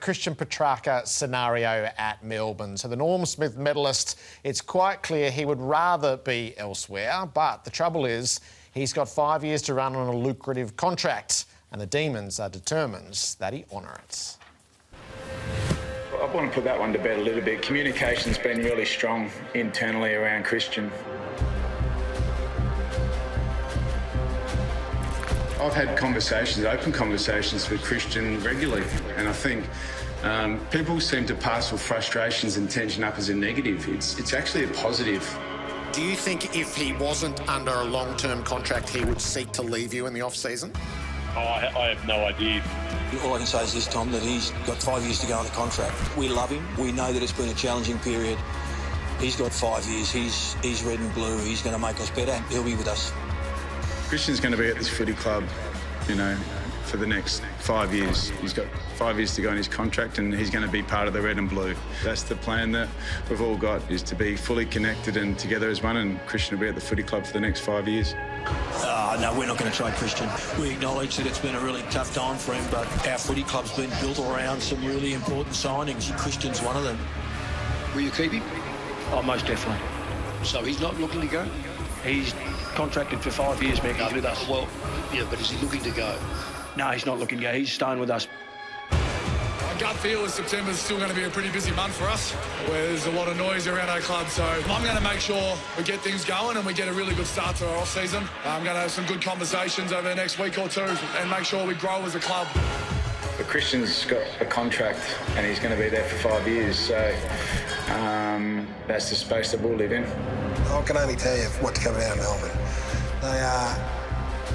Christian Petracca scenario at Melbourne. So the Norm Smith medalist, it's quite clear he would rather be elsewhere, but the trouble is he's got 5 years to run on a lucrative contract, and the Demons are determined that he honour it. I want to put that one to bed a little bit. Communication's been really strong internally around Christian. I've had conversations, open conversations with Christian regularly, and I think people seem to parcel frustrations and tension up as a negative. It's actually a positive. Do you think if he wasn't under a long-term contract, he would seek to leave you in the off-season? Oh, I have no idea. All I can say is this, Tom, that he's got 5 years to go on the contract. We love him. We know that it's been a challenging period. He's got 5 years. He's red and blue. He's going to make us better. He'll be with us. Christian's going to be at this footy club, you know, for the next 5 years. He's got 5 years to go on his contract, and he's going to be part of the red and blue. That's the plan that we've all got, is to be fully connected and together as one, and Christian will be at the footy club for the next 5 years. No, we're not going to trade Christian. We acknowledge that it's been a really tough time for him, but our footy club's been built around some really important signings, and Christian's one of them. Will you keep him? Oh, most definitely. So he's not looking to go? He's contracted for 5 years, Mick. He's with us. Well, yeah, but is he looking to go? No, he's not looking to go. He's staying with us. My gut feel is September's still going to be a pretty busy month for us, where there's a lot of noise around our club. So I'm going to make sure we get things going and we get a really good start to our off-season. I'm going to have some good conversations over the next week or two and make sure we grow as a club. But Christian's got a contract and he's going to be there for 5 years, so that's the space that we'll live in. I can only tell you what to come out of Melbourne. They are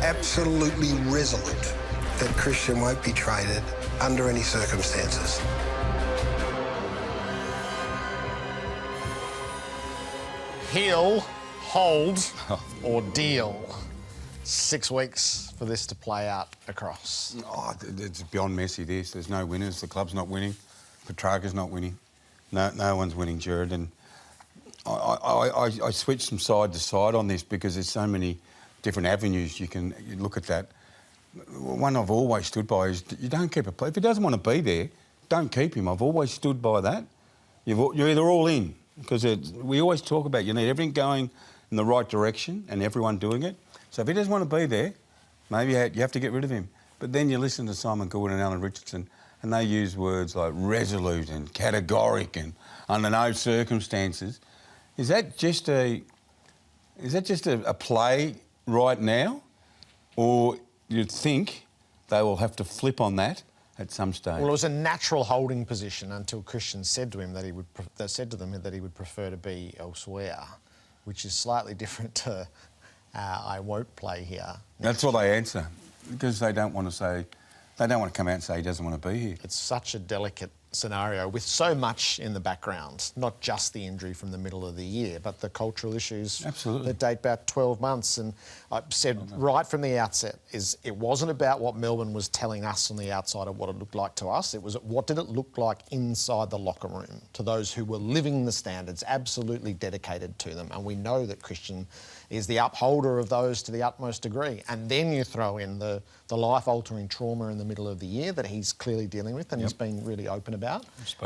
absolutely resolute that Christian won't be traded under any circumstances. He'll hold or deal. 6 weeks for this to play out across. Oh, it's beyond messy, this. There's no winners. The club's not winning. Petracca's not winning. No one's winning, Jared. And I switched from side to side on this because there's so many different avenues you look at that. One I've always stood by is you don't keep a player. If he doesn't want to be there, don't keep him. I've always stood by that. You're either all in, because we always talk about you need everything going in the right direction and everyone doing it. So if he doesn't want to be there, maybe you have to get rid of him. But then you listen to Simon Gould and Alan Richardson, and they use words like resolute and categoric and under no circumstances. Is that just a play right now, or you'd think they will have to flip on that at some stage? Well, it was a natural holding position until Christian said to him that he would prefer to be elsewhere, which is slightly different to I won't play here. That's what they answer, because they don't want to come out and say he doesn't want to be here. It's such a delicate scenario with so much in the background, not just the injury from the middle of the year, but the cultural issues that date back 12 months. And I said right from the outset it wasn't about what Melbourne was telling us on the outside of what it looked like to us. It was what did it look like inside the locker room to those who were living the standards, absolutely dedicated to them. And we know that Christian is the upholder of those to the utmost degree. And then you throw in the life-altering trauma in the middle of the year that he's clearly dealing with and he's been really open about.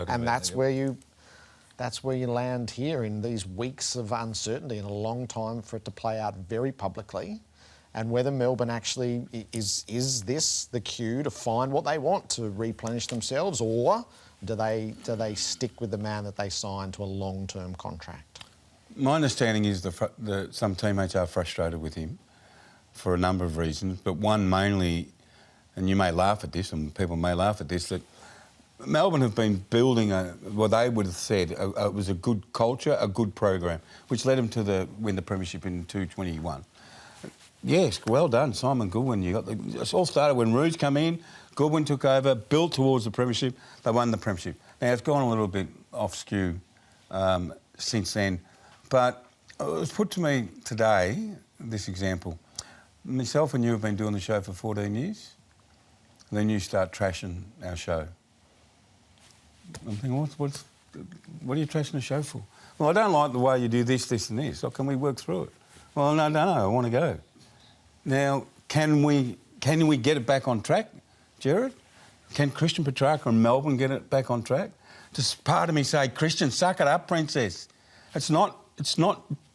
And that's where you land here in these weeks of uncertainty and a long time for it to play out very publicly. And whether Melbourne actually is this the cue to find what they want to replenish themselves, or do they stick with the man that they signed to a long-term contract? My understanding is that some teammates are frustrated with him for a number of reasons, but one mainly, and you may laugh at this and people may laugh at this, that Melbourne have been building what they would have said it was a good culture, a good program, which led them to win the premiership in 2021. Yes, well done, Simon Goodwin. It all started when Rouge came in, Goodwin took over, built towards the premiership, they won the premiership. Now, it's gone a little bit off skew since then, but it was put to me today, this example. Myself and you have been doing the show for 14 years, and then you start trashing our show. I'm thinking, what are you trashing the show for? Well, I don't like the way you do this, this and this. So can we work through it? Well, no, I want to go. Now, can we get it back on track, Jared? Can Christian Petracca and Melbourne get it back on track? Just part of me say, Christian, suck it up, princess. It's not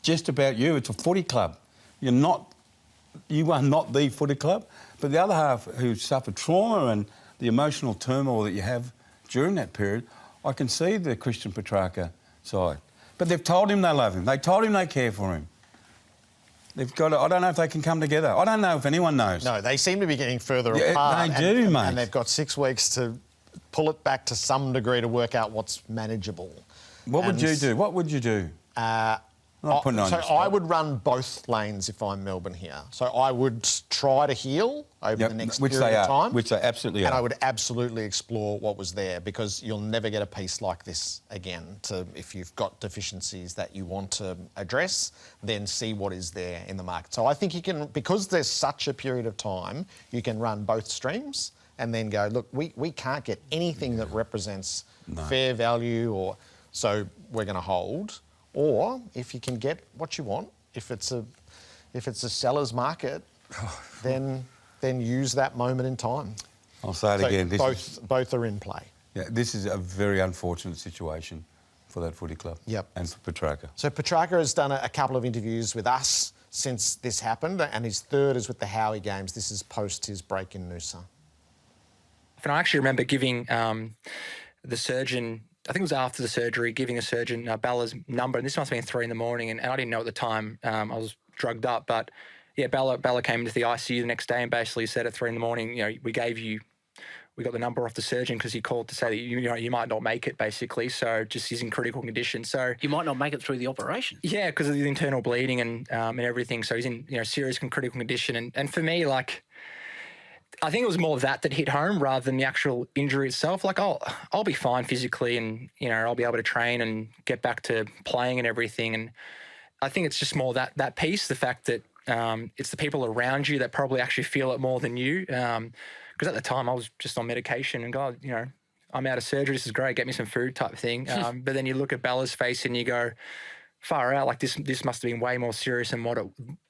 just about you. It's a footy club. You are not the footy club. But the other half who suffered trauma and the emotional turmoil that you have during that period, I can see the Christian Petracca side. But they've told him they love him. They told him they care for him. They've got to, I don't know if they can come together. I don't know if anyone knows. No, they seem to be getting further apart. They do, mate. And they've got 6 weeks to pull it back to some degree to work out what's manageable. What would you do? What would you do? I would run both lanes if I'm Melbourne here. So I would try to heal over the next period of time. Which they absolutely are. And I would absolutely explore what was there, because you'll never get a piece like this again. If you've got deficiencies that you want to address, then see what is there in the market. So I think you can, because there's such a period of time, you can run both streams and then go, look, we can't get anything that represents fair value, so we're going to hold. Or if you can get what you want, if it's a seller's market, then use that moment in time. I'll say it again. Both are in play. Yeah, this is a very unfortunate situation for that footy club. Yep. And for Petracca. So Petracca has done a couple of interviews with us since this happened, and his third is with the Howie Games. This is post his break in Noosa. And I actually remember giving the surgeon, I think it was after the surgery, giving a surgeon Bella's number, and this must have been 3 a.m, and I didn't know at the time. I was drugged up, but yeah, Bella came into the ICU the next day and basically said at 3 a.m, you know, we got the number off the surgeon because he called to say that you might not make it, basically. So just he's in critical condition. So you might not make it through the operation. Yeah, because of the internal bleeding and everything. So he's in serious and critical condition. And for me, like, I think it was more that hit home rather than the actual injury itself. Like, I'll be fine physically, and I'll be able to train and get back to playing and everything. And I think it's just more that piece, the fact that it's the people around you that probably actually feel it more than you. Because at the time I was just on medication and God, I'm out of surgery. This is great. Get me some food type thing. But then you look at Bella's face and you go, far out. Like this must have been way more serious than what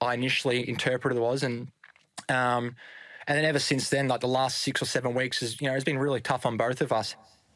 I initially interpreted it was. And then ever since then, like the last 6 or 7 weeks has been really tough on both of us.